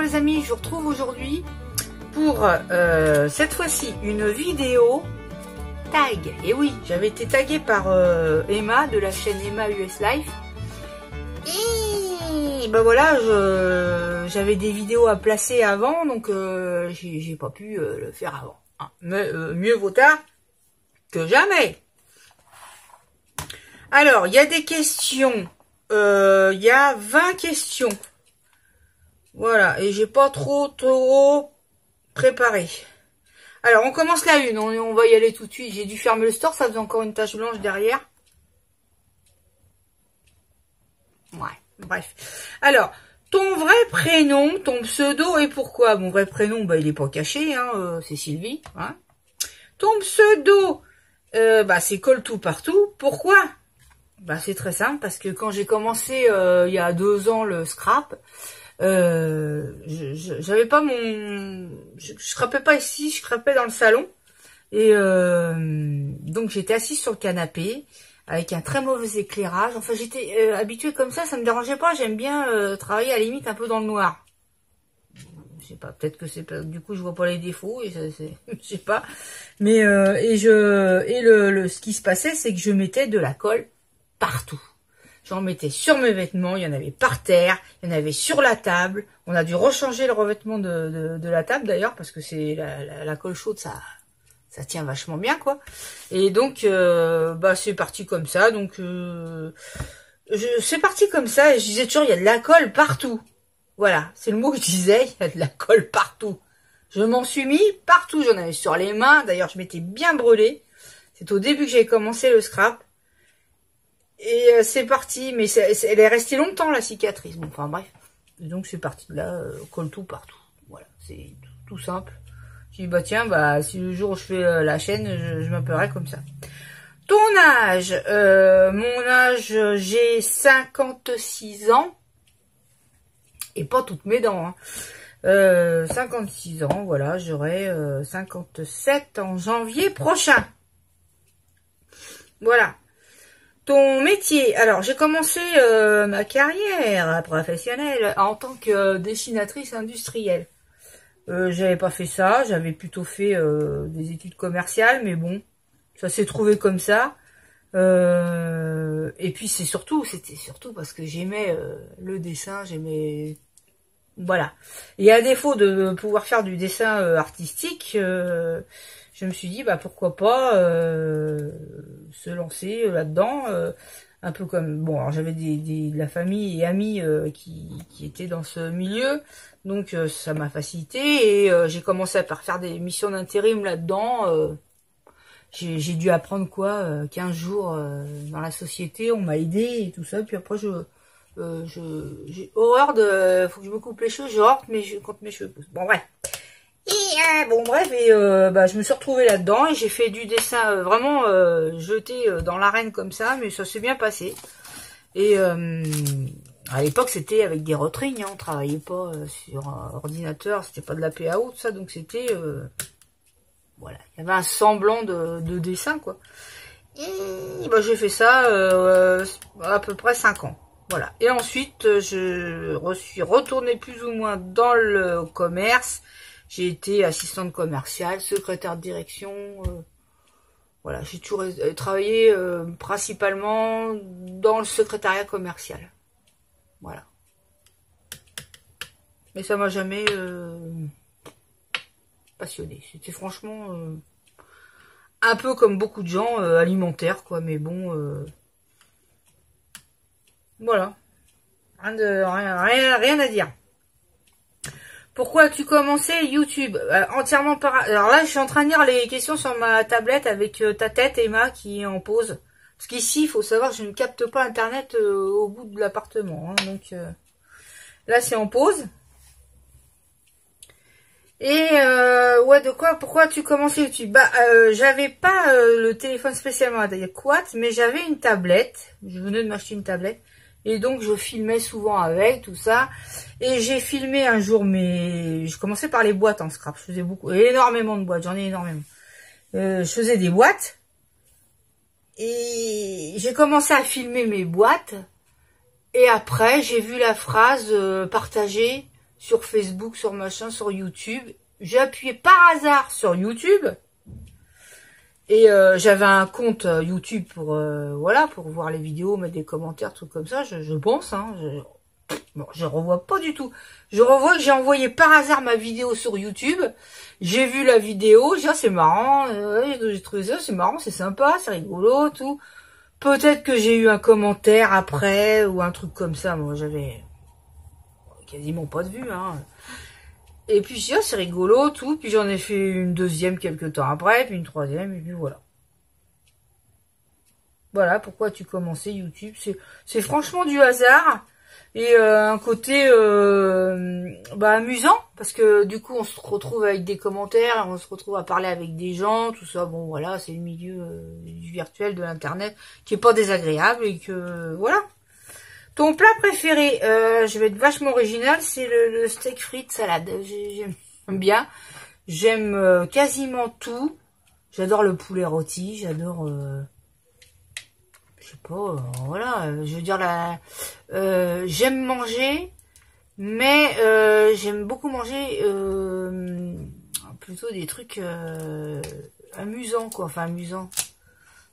les amis, je vous retrouve aujourd'hui pour cette fois-ci une vidéo tag. Et oui, j'avais été taguée par Emma de la chaîne Emma US Life. Et ben voilà, j'avais des vidéos à placer avant, donc j'ai pas pu le faire avant. Hein. Mais mieux vaut tard que jamais. Alors, il y a des questions. Il y a 20 questions. Voilà, et j'ai pas trop préparé. Alors, on commence la une, on va y aller tout de suite. J'ai dû fermer le store, ça faisait encore une tache blanche derrière. Ouais, bref. Alors, ton vrai prénom, ton pseudo et pourquoi? Mon vrai prénom, bah, il est pas caché, hein, c'est Sylvie. Hein. Ton pseudo, c'est Colle tout partout. Pourquoi? Bah, c'est très simple, parce que quand j'ai commencé il y a 2 ans le scrap, j'avais pas je scrapais pas ici, je scrapais dans le salon. Et donc j'étais assise sur le canapé avec un très mauvais éclairage. Enfin, j'étais habituée comme ça me dérangeait pas. J'aime bien travailler à la limite un peu dans le noir. Je sais pas, peut-être que c'est pas, du coup je vois pas les défauts et je sais pas. Mais ce qui se passait, c'est que je mettais de la colle partout. J'en mettais sur mes vêtements, il y en avait par terre, il y en avait sur la table. On a dû rechanger le revêtement de la table d'ailleurs, parce que c'est la colle chaude, ça tient vachement bien, quoi. Et donc, c'est parti comme ça. Donc, c'est parti comme ça. Et je disais toujours, il y a de la colle partout. Voilà, c'est le mot que je disais, il y a de la colle partout. Je m'en suis mis partout. J'en avais sur les mains. D'ailleurs, je m'étais bien brûlée. C'est au début que j'ai commencé le scrap. Et c'est parti, mais elle est restée longtemps, la cicatrice. Bon, enfin bref. Et donc c'est parti de là, colle tout partout. Voilà, c'est tout simple. J'ai dit, bah tiens, si le jour où je fais la chaîne, je m'appellerai comme ça. Ton âge, mon âge, j'ai 56 ans. Et pas toutes mes dents, hein. 56 ans, voilà, j'aurai 57 en janvier prochain. Voilà. Ton métier, alors j'ai commencé ma carrière professionnelle en tant que dessinatrice industrielle. J'avais pas fait ça, j'avais plutôt fait des études commerciales, mais bon, ça s'est trouvé comme ça. Et puis c'était surtout parce que j'aimais le dessin, j'aimais... Voilà. Et à défaut de pouvoir faire du dessin artistique, je me suis dit, pourquoi pas se lancer là-dedans, un peu comme... Bon, alors j'avais de la famille et amis qui étaient dans ce milieu, donc ça m'a facilité, et j'ai commencé par faire des missions d'intérim là-dedans. J'ai dû apprendre 15 jours dans la société, on m'a aidé et tout ça, puis après j'ai horreur faut que je me coupe les cheveux, j'ai horreur quand mes cheveux poussent. Bon, bref. Et je me suis retrouvée là-dedans et j'ai fait du dessin vraiment jeté dans l'arène comme ça, mais ça s'est bien passé. Et à l'époque, c'était avec des retrignes, hein, on travaillait pas sur un ordinateur, c'était pas de la PAO, tout ça, donc c'était... voilà, il y avait un semblant de dessin, quoi. Et j'ai fait ça à peu près 5 ans. Voilà. Et ensuite, je suis retournée plus ou moins dans le commerce. J'ai été assistante commerciale, secrétaire de direction. Voilà, j'ai toujours travaillé principalement dans le secrétariat commercial. Voilà. Mais ça m'a jamais passionné. C'était franchement un peu comme beaucoup de gens alimentaires, quoi. Mais bon, voilà. Rien à dire. Pourquoi as-tu commencé YouTube? Entièrement par... Alors là, je suis en train de lire les questions sur ma tablette avec ta tête, Emma, qui est en pause. Parce qu'ici, il faut savoir que je ne capte pas Internet au bout de l'appartement. Hein, donc là, c'est en pause. Et pourquoi as-tu commencé YouTube? J'avais pas le téléphone spécialement adéquat, mais j'avais une tablette. Je venais de m'acheter une tablette. Et donc, je filmais souvent avec, tout ça. Et j'ai filmé un jour, mais je commençais par les boîtes en scrap. Je faisais énormément de boîtes, j'en ai énormément. Je faisais des boîtes. Et j'ai commencé à filmer mes boîtes. Et après, j'ai vu la phrase partagée sur Facebook, sur machin, sur YouTube. J'ai appuyé par hasard sur YouTube. Et j'avais un compte YouTube pour voilà, pour voir les vidéos, mettre des commentaires, trucs comme ça, je pense, hein. Bon, je revois pas du tout. Je revois que j'ai envoyé par hasard ma vidéo sur YouTube. J'ai vu la vidéo, j'ai dit, ah, c'est marrant, j'ai trouvé ça, c'est marrant, c'est sympa, c'est rigolo, tout. Peut-être que j'ai eu un commentaire après, ou un truc comme ça. Moi, j'avais quasiment pas de vue, hein. Et puis, je dis, ah, c'est rigolo, tout. Puis, j'en ai fait une deuxième quelques temps après, puis une troisième, et puis voilà. Voilà pourquoi tu commençais YouTube. C'est franchement du hasard. Et un côté amusant, parce que du coup, on se retrouve avec des commentaires, on se retrouve à parler avec des gens, tout ça. Bon, voilà, c'est le milieu du virtuel, de l'Internet, qui est pas désagréable, et que, voilà. Ton plat préféré, je vais être vachement original, c'est le steak frites salade. J'aime bien. J'aime quasiment tout. J'adore le poulet rôti, j'adore... je sais pas, voilà, je veux dire, j'aime manger, mais j'aime beaucoup manger plutôt des trucs amusants, quoi, enfin amusants.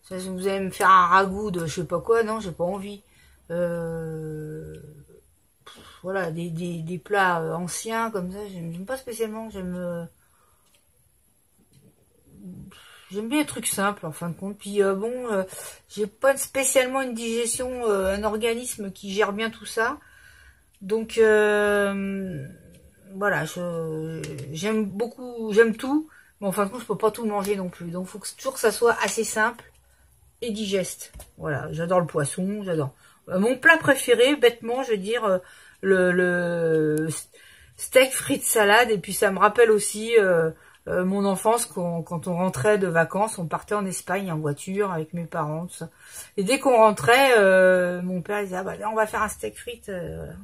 Ça, si vous allez me faire un ragoût de je sais pas quoi, non, j'ai pas envie. Voilà, des plats anciens comme ça, j'aime pas spécialement, j'aime bien les trucs simples en fin de compte. Puis j'ai pas spécialement une digestion, un organisme qui gère bien tout ça. Donc voilà, j'aime beaucoup, j'aime tout, mais en fin de compte je peux pas tout manger non plus. Donc il faut toujours que ça soit assez simple et digeste. Voilà, j'adore le poisson, j'adore. Mon plat préféré, bêtement, je veux dire le steak frites salade. Et puis ça me rappelle aussi mon enfance, quand on rentrait de vacances, on partait en Espagne en voiture avec mes parents, tout ça. Et dès qu'on rentrait, mon père disait, ah bah là, on va faire un steak frites. Voilà.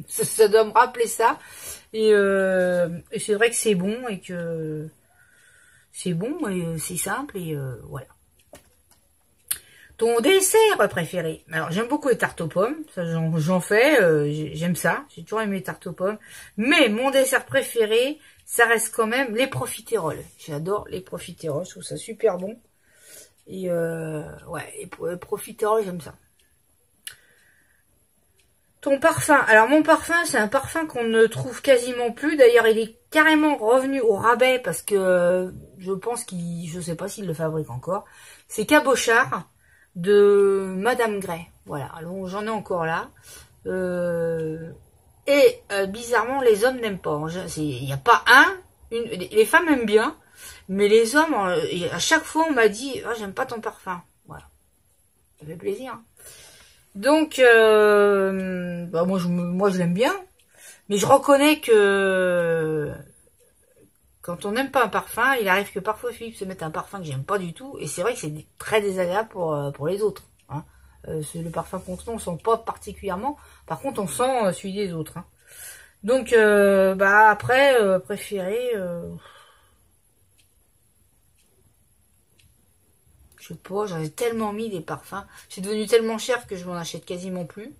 Ça doit me rappeler ça. Et c'est vrai que c'est bon, et que c'est bon, et c'est simple, et voilà. Ton dessert préféré? Alors, j'aime beaucoup les tartes aux pommes. Ça, j'en fais. J'aime ça. J'ai toujours aimé les tartes aux pommes. Mais mon dessert préféré, ça reste quand même les profiteroles. J'adore les profiteroles. Je trouve ça super bon. Et ouais, les profiteroles, j'aime ça. Ton parfum. Alors, mon parfum, c'est un parfum qu'on ne trouve quasiment plus. D'ailleurs, il est carrément revenu au rabais parce que je pense je sais pas s'il le fabrique encore. C'est Cabochard de Madame Grey. Voilà, alors j'en ai encore là. Bizarrement, les hommes n'aiment pas. Il n'y a pas les femmes aiment bien, mais les hommes, à chaque fois, on m'a dit, oh, j'aime pas ton parfum. Voilà, ça fait plaisir. Donc, moi, je l'aime bien, mais je reconnais que quand on n'aime pas un parfum, il arrive que parfois Philippe se mette un parfum que j'aime pas du tout, et c'est vrai que c'est très désagréable pour les autres. Hein. Le parfum qu'on sent, on sent pas particulièrement. Par contre, on sent celui des autres. Hein. Donc, après, préféré, je sais pas, j'en ai tellement mis des parfums. C'est devenu tellement cher que je m'en achète quasiment plus.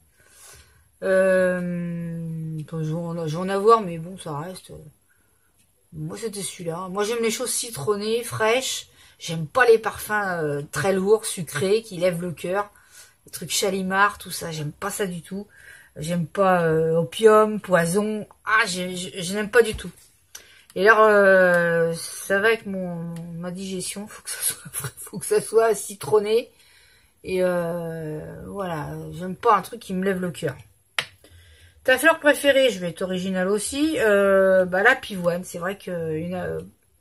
Je vais en avoir, mais bon, ça reste... Moi, c'était celui-là. Moi, j'aime les choses citronnées, fraîches. J'aime pas les parfums très lourds, sucrés, qui lèvent le cœur. Les trucs Chalimard, tout ça, j'aime pas ça du tout. J'aime pas opium, poison. Ah, je n'aime pas du tout. Et alors, ça va avec ma digestion. Faut que ça soit citronné. Et voilà, j'aime pas un truc qui me lève le cœur. Ta fleur préférée, je vais être originale aussi, la pivoine. C'est vrai que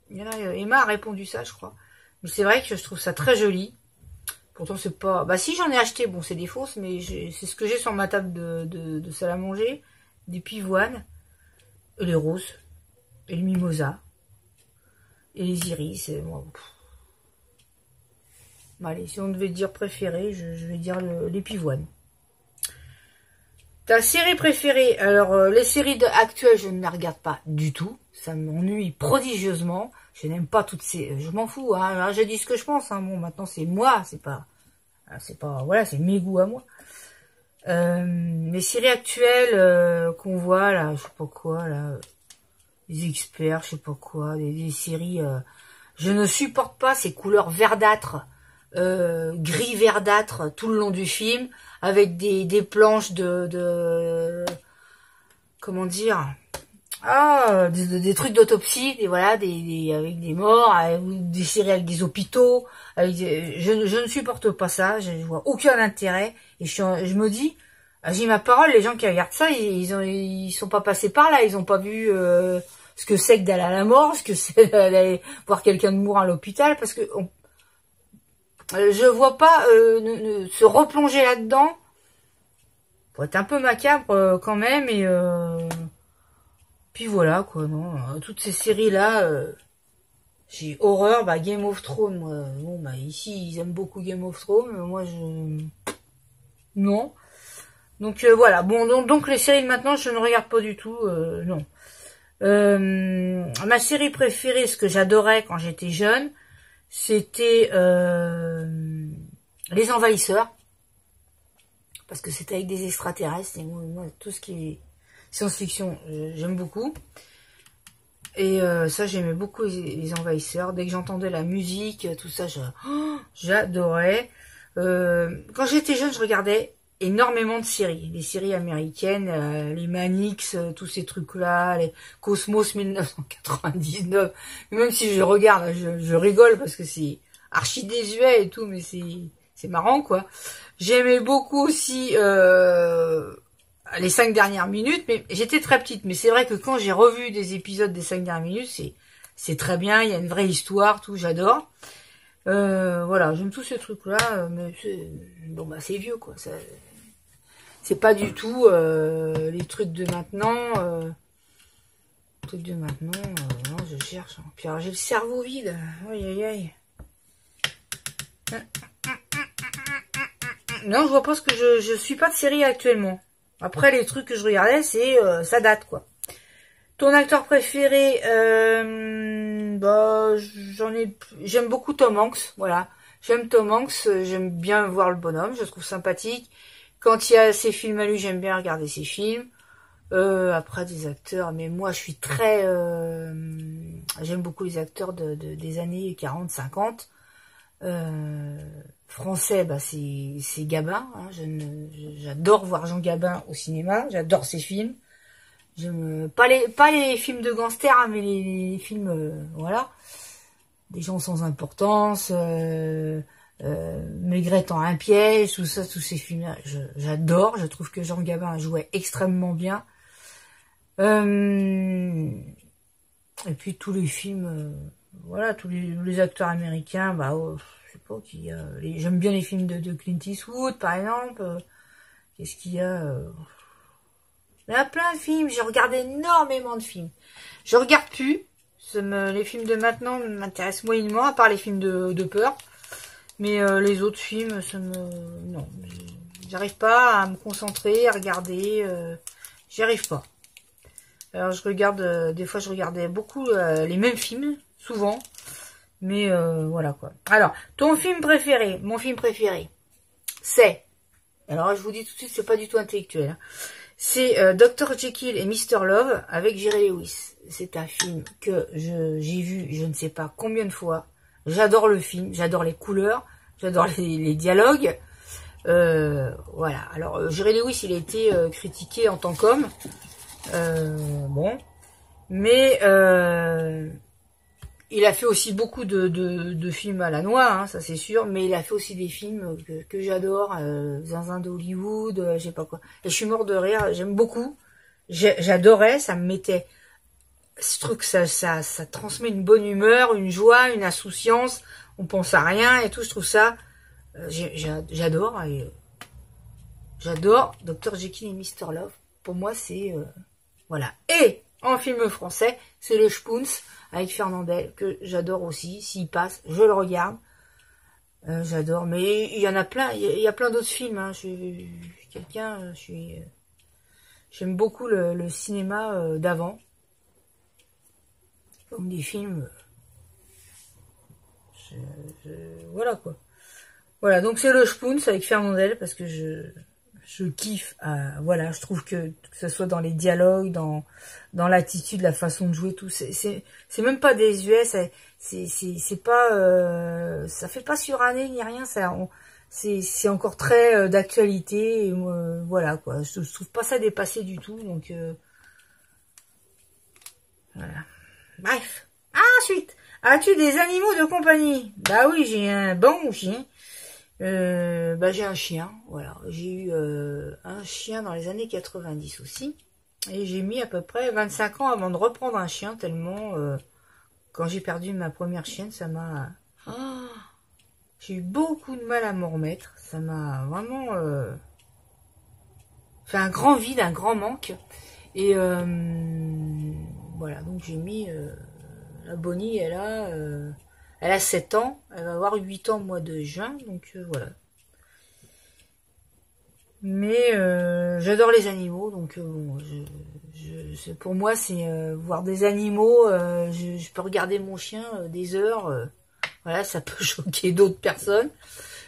Emma a répondu ça, je crois. Mais c'est vrai que je trouve ça très joli. Pourtant, c'est pas... si, j'en ai acheté. Bon, c'est des fausses, mais c'est ce que j'ai sur ma table de salle à manger. Des pivoines. Et les roses. Et le mimosa. Et les iris. Et moi, allez, si on devait dire préféré, je vais dire les pivoines. Ta série préférée? Alors, les séries actuelles, je ne les regarde pas du tout. Ça m'ennuie prodigieusement. Je n'aime pas toutes ces... Je m'en fous, hein. Je dis ce que je pense, hein. Bon, maintenant, c'est moi. C'est pas... Voilà, c'est mes goûts à moi. Les séries actuelles qu'on voit là, je sais pas quoi là, les experts, je sais pas quoi, des séries, je ne supporte pas ces couleurs verdâtres, gris verdâtre tout le long du film, avec des planches comment dire, des trucs d'autopsie, voilà, avec des morts, des séries avec des hôpitaux, je ne supporte pas ça, je vois aucun intérêt, et je me dis, j'ai ma parole, les gens qui regardent ça, ils sont pas passés par là, ils ont pas vu ce que c'est que d'aller à la mort, ce que c'est d'aller voir quelqu'un de mourir à l'hôpital, parce que je vois pas se replonger là-dedans, pour être un peu macabre quand même, et puis voilà quoi, non, toutes ces séries-là, j'ai horreur, Game of Thrones, moi, bon, ici, ils aiment beaucoup Game of Thrones, mais moi, non. Donc, voilà, bon, donc les séries de maintenant, je ne regarde pas du tout, non. Ma série préférée, ce que j'adorais quand j'étais jeune, c'était Les Envahisseurs, parce que c'était avec des extraterrestres, et moi, tout ce qui est science-fiction, j'aime beaucoup. Et ça, j'aimais beaucoup les Envahisseurs. Dès que j'entendais la musique, tout ça, j'adorais. Quand j'étais jeune, je regardais énormément de séries. Les séries américaines, les Manix, tous ces trucs-là, les Cosmos 1999. Même si je regarde, je rigole parce que c'est archi désuet et tout, mais c'est marrant, quoi. J'aimais beaucoup aussi les 5 dernières minutes, mais j'étais très petite. Mais c'est vrai que quand j'ai revu des épisodes des 5 dernières minutes, c'est très bien, il y a une vraie histoire, tout, j'adore. Voilà, j'aime tous ces trucs-là, mais bon, c'est vieux, quoi. C'est pas du tout les trucs de maintenant. Trucs de maintenant, non, je cherche. Puis alors, j'ai le cerveau vide. Aïe, aïe, aïe. Non, je vois pas ce que je suis pas de série actuellement. Après, les trucs que je regardais, c'est ça date, quoi. Ton acteur préféré, j'aime beaucoup Tom Hanks, voilà. J'aime Tom Hanks, j'aime bien voir le bonhomme, je le trouve sympathique. Quand il y a ses films à lui, j'aime bien regarder ses films. Après, des acteurs, mais moi, je suis très... j'aime beaucoup les acteurs des années 40, 50. Français, c'est Gabin. Hein, j'adore voir Jean Gabin au cinéma, j'adore ses films. J'aime pas les films de gangsters, hein, mais les films, voilà, des gens sans importance, Maigret en un piège, tout ça, tous ces films-là, j'adore. Je trouve que Jean Gabin jouait extrêmement bien. Et puis tous les films, voilà, tous les acteurs américains, je sais pas qui y a. J'aime bien les films de Clint Eastwood, par exemple. Qu'est-ce qu'il y a Il y a plein de films, j'ai regardé énormément de films. Je regarde plus. Les films de maintenant m'intéressent moyennement, à part les films de peur. Mais les autres films, non. J'arrive pas à me concentrer, à regarder. J'y arrive pas. Alors je regarde, des fois je regardais beaucoup les mêmes films, souvent. Mais voilà quoi. Alors, ton film préféré, mon film préféré, c'est... Alors je vous dis tout de suite, c'est pas du tout intellectuel. Hein. C'est Dr. Jekyll et Mr. Love avec Jerry Lewis. C'est un film que j'ai vu je ne sais pas combien de fois. J'adore le film, j'adore les couleurs, j'adore les dialogues. Voilà. Alors Jerry Lewis, il a été critiqué en tant qu'homme. Bon. Mais il a fait aussi beaucoup de films à la noix, hein, ça c'est sûr, mais il a fait aussi des films que j'adore, Zinzin d'Hollywood, je sais pas quoi. Et je suis mort de rire, j'aime beaucoup. J'adorais, ça me mettait... Ce truc, ça transmet une bonne humeur, une joie, une insouciance, on pense à rien et tout, je trouve ça... j'adore, j'adore Dr. Jekyll et Mr. Love. Pour moi, c'est... voilà. Et en film français, c'est Le Spoons avec Fernandel, que j'adore aussi. S'il passe, je le regarde. J'adore. Mais il y en a plein. Il y a plein d'autres films. Hein. J'aime beaucoup le cinéma d'avant. Comme des films. Voilà quoi. Voilà, donc c'est Le Spoons avec Fernandel, parce que je kiffe. Voilà, je trouve que ce soit dans les dialogues, dans l'attitude, la façon de jouer, tout. C'est même pas des US. C'est pas, ça fait pas suranné ni rien. C'est encore très d'actualité. Voilà quoi. Je trouve pas ça dépassé du tout. Donc voilà. Bref. Ensuite, as-tu des animaux de compagnie? Bah oui, j'ai un bon chien. J'ai un chien, voilà. J'ai eu un chien dans les années 90 aussi. Et j'ai mis à peu près 25 ans avant de reprendre un chien, tellement quand j'ai perdu ma première chienne, ça m'a... j'ai eu beaucoup de mal à m'en remettre. Ça m'a vraiment fait un grand vide, un grand manque. Et voilà, donc j'ai mis... la Bonnie, elle a 7 ans, elle va avoir 8 ans au mois de juin, donc voilà. Mais j'adore les animaux, donc bon, pour moi, c'est voir des animaux, je peux regarder mon chien des heures, voilà, ça peut choquer d'autres personnes,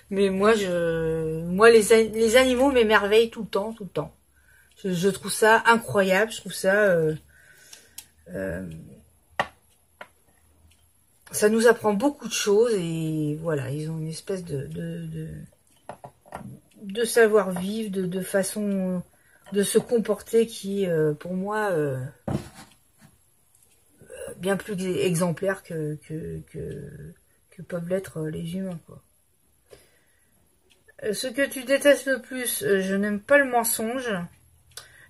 mais moi, les animaux m'émerveillent tout le temps, tout le temps. Je trouve ça incroyable, je trouve ça... ça nous apprend beaucoup de choses et voilà, ils ont une espèce de savoir-vivre, de façon de se comporter qui, pour moi, bien plus exemplaire que peuvent l'être les humains, quoi. Ce que tu détestes le plus, je n'aime pas le mensonge.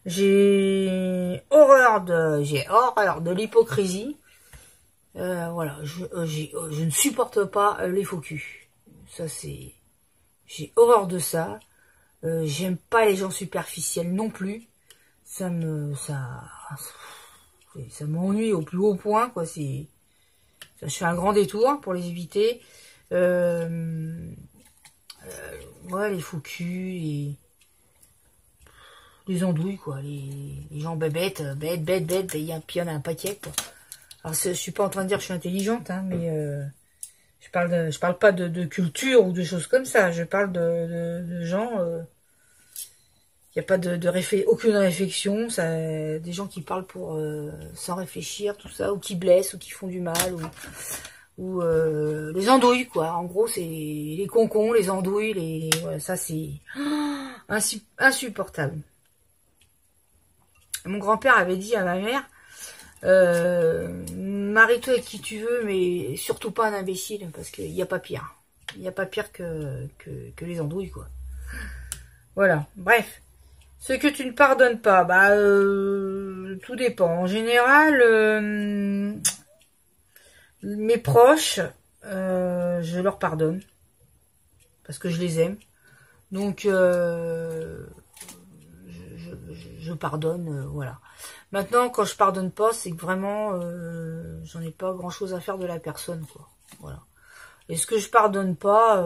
J'ai horreur de l'hypocrisie. Voilà, je ne supporte pas les faux culs. Ça, c'est... J'ai horreur de ça. J'aime pas les gens superficiels non plus. Ça m'ennuie au plus haut point, quoi. Je fais un grand détour pour les éviter. Ouais, les faux culs, les andouilles, quoi. Les gens bêtes, il y en a un paquet, quoi. Alors, je suis pas en train de dire que je suis intelligente, hein, mais je parle pas de culture ou de choses comme ça. Je parle de gens, il n'y a pas aucune réflexion, des gens qui parlent sans réfléchir, tout ça, ou qui blessent, ou qui font du mal, ou les andouilles, quoi. En gros, c'est les concons, les andouilles, voilà, ça c'est insupportable. Mon grand-père avait dit à ma mère, marie-toi avec qui tu veux, mais surtout pas un imbécile, parce qu'il n'y a pas pire. Il n'y a pas pire que les andouilles, quoi. Voilà, bref. Ce que tu ne pardonnes pas, tout dépend. En général, mes proches, je leur pardonne, parce que je les aime. Donc, je pardonne, voilà. Maintenant, quand je pardonne pas, c'est que vraiment, j'en ai pas grand-chose à faire de la personne, quoi. Voilà. Et ce que je pardonne pas,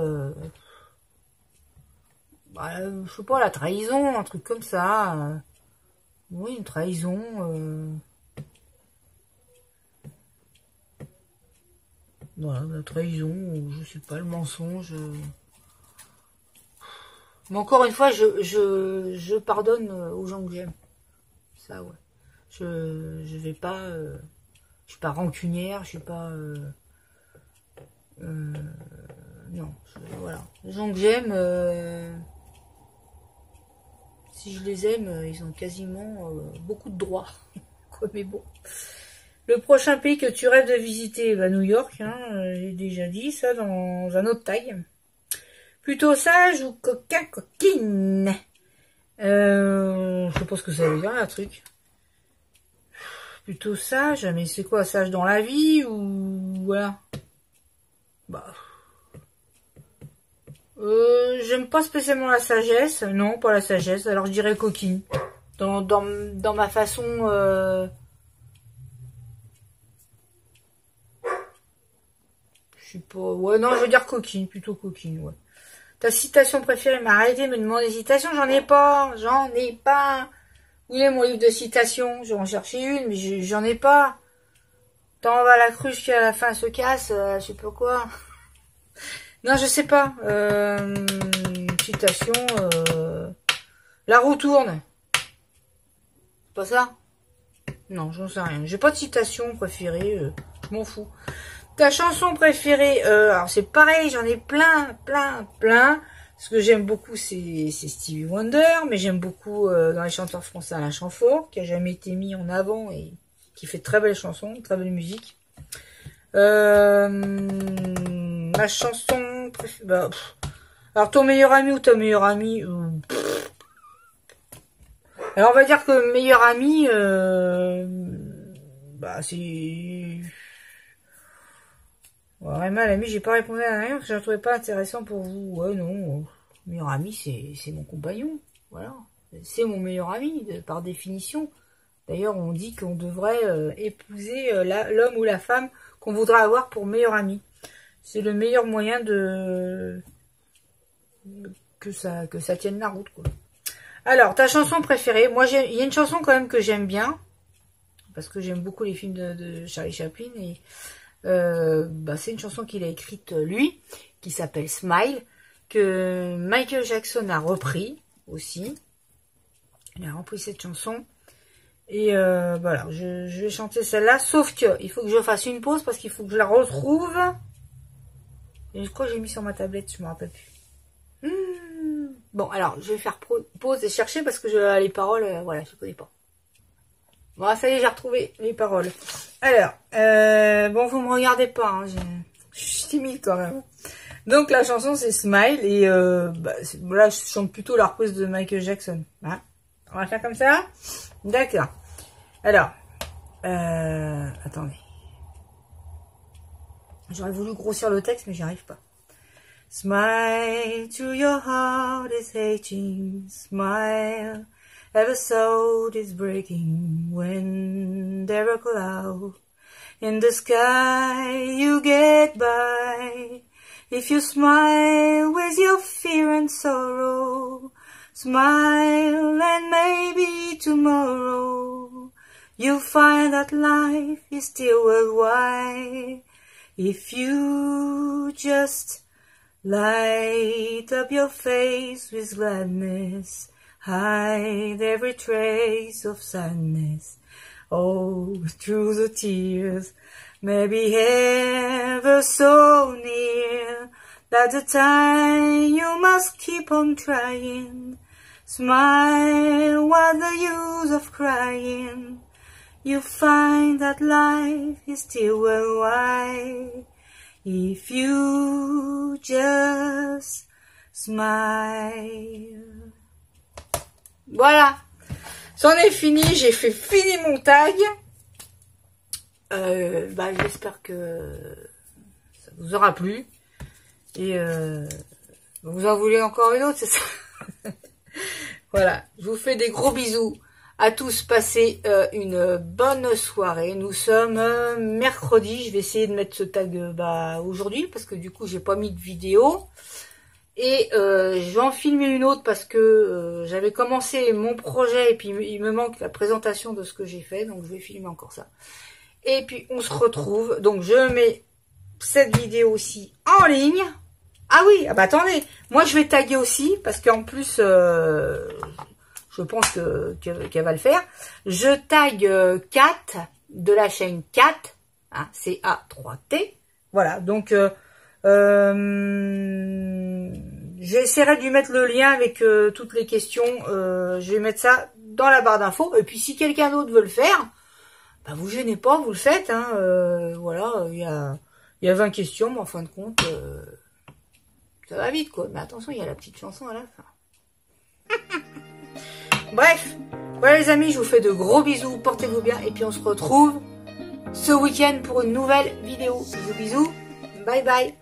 je sais pas, la trahison, un truc comme ça. Oui, une trahison. Voilà, la trahison, ou je sais pas, le mensonge. Mais encore une fois, je pardonne aux gens que j'aime. Ça, ouais. Je vais pas... je suis pas rancunière, je suis pas... non, voilà. Les gens que j'aime, si je les aime, ils ont quasiment beaucoup de droits. Quoi, mais bon. Le prochain pays que tu rêves de visiter, New York, hein, j'ai déjà dit ça dans un autre tag. Plutôt sage ou coquine? Je sais pas ce que ça veut dire, un truc. Plutôt sage, mais c'est quoi, sage dans la vie ou voilà. J'aime pas spécialement la sagesse, non, pas la sagesse, alors je dirais coquine. Dans ma façon... je sais pas... Ouais, non, je veux dire coquine, plutôt coquine, ouais. Ta citation préférée? Mais arrêtez de me demander des citations, j'en ai pas. Où est mon livre de citations? Je vais en chercher une, mais j'en ai pas. Tant va la cruche qui à la fin se casse, je sais pas quoi. Non, je sais pas. Citation... La roue tourne. C'est pas ça? Non, j'en sais rien. J'ai pas de citation préférée. Je m'en fous. Ta chanson préférée, alors c'est pareil, j'en ai plein. Ce que j'aime beaucoup, c'est Stevie Wonder, mais j'aime beaucoup dans les chanteurs français Alain Chamfort, qui a jamais été mis en avant et qui fait de très belles chansons, très belle musique. Ma chanson préférée, bah, alors ton meilleur ami ou ta meilleure amie, alors on va dire que meilleur ami, bah c'est... Ouais, mal ami, j'ai pas répondu à rien parce que je ne trouvais pas intéressant pour vous. Ouais, non, meilleur ami, c'est mon compagnon. Voilà, c'est mon meilleur ami, par définition. D'ailleurs, on dit qu'on devrait épouser l'homme ou la femme qu'on voudrait avoir pour meilleur ami. C'est le meilleur moyen de... que ça tienne la route, quoi. Alors, ta chanson préférée. Moi, il y a une chanson quand même que j'aime bien. Parce que j'aime beaucoup les films de Charlie Chaplin. Et bah, c'est une chanson qu'il a écrite lui, qui s'appelle Smile, que Michael Jackson a repris aussi. Il a repris cette chanson. Et voilà, je vais chanter celle-là. Sauf que il faut que je fasse une pause parce qu'il faut que je la retrouve. Et je crois que j'ai mis sur ma tablette, je me rappelle plus. Bon, alors, je vais faire pause et chercher parce que les paroles, voilà, je ne connais pas. Bon, ça y est, j'ai retrouvé les paroles. Alors, bon, vous me regardez pas, hein, je suis timide quand même. Donc, la chanson, c'est Smile, et bah, là, je chante plutôt la reprise de Michael Jackson. Hein, on va faire comme ça. D'accord. Alors, attendez. J'aurais voulu grossir le texte, mais j'y arrive pas. Smile to your heart is aching, smile, every soul is breaking when there are clouds in the sky you get by. If you smile with your fear and sorrow, smile and maybe tomorrow you'll find that life is still worthwhile. If you just light up your face with gladness, hide every trace of sadness. Oh, through the tears, maybe ever so near, that's the time you must keep on trying. Smile, what's the use of crying? You find that life is still worthwhile. If you just smile. Voilà, c'en est fini, j'ai fait fini mon tag. Bah, j'espère que ça vous aura plu. Et vous en voulez encore une autre, c'est ça? Voilà, je vous fais des gros bisous. À tous, passez une bonne soirée. Nous sommes mercredi. Je vais essayer de mettre ce tag aujourd'hui parce que du coup j'ai pas mis de vidéo. Et je vais en filmer une autre parce que j'avais commencé mon projet et puis il me manque la présentation de ce que j'ai fait. Donc je vais filmer encore ça. Et puis on se retrouve. Donc je mets cette vidéo aussi en ligne. Ah oui, ah bah attendez. Moi je vais taguer aussi parce qu'en plus... je pense qu'elle va le faire. Je tag Kat de la chaîne Kat, hein, C-A-3-T. Voilà, donc j'essaierai de lui mettre le lien avec toutes les questions. Je vais mettre ça dans la barre d'infos. Et puis si quelqu'un d'autre veut le faire, bah vous gênez pas, vous le faites. Hein, voilà, il y a 20 questions, mais en fin de compte, ça va vite quoi. Mais attention, il y a la petite chanson à la fin. Bref, voilà les amis, je vous fais de gros bisous, portez-vous bien et puis on se retrouve ce week-end pour une nouvelle vidéo. Bisous bisous, bye bye.